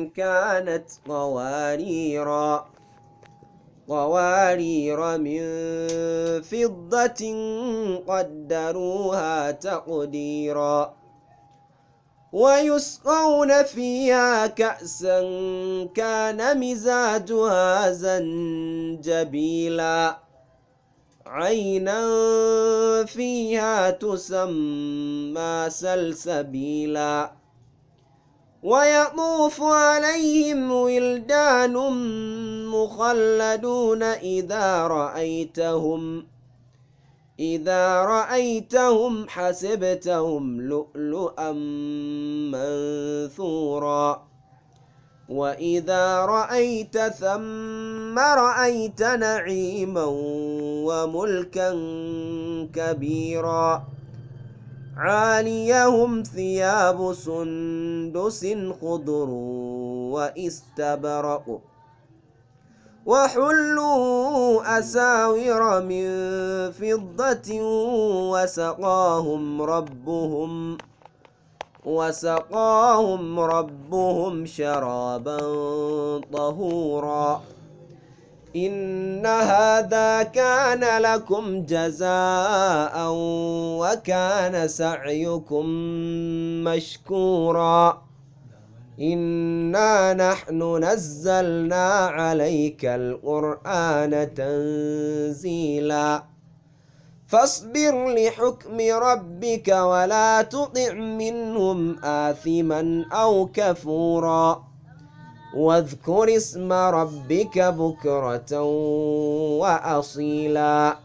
كانت قوارير من فضة قدروها تقديرا ويسقون فيها كأسا كان مزاجها زنجبيلا عينا فيها تسمى سلسبيلا ويطوف عليهم ولدان مخلدون إذا رأيتهم حسبتهم لؤلؤا منثورا وإذا رأيت ثم رأيت نعيما وملكا كبيرا عاليهم ثياب سندس خضر واستبرق وحلوا أساور من فضة وسقاهم ربهم شرابا طهورا إن هذا كان لكم جزاء وكان سعيكم مشكورا إنا نحن نزلنا عليك القرآن تنزيلا فاصبر لحكم ربك ولا تطع منهم آثما أو كفورا واذكر اسم ربك بكرة وأصيلا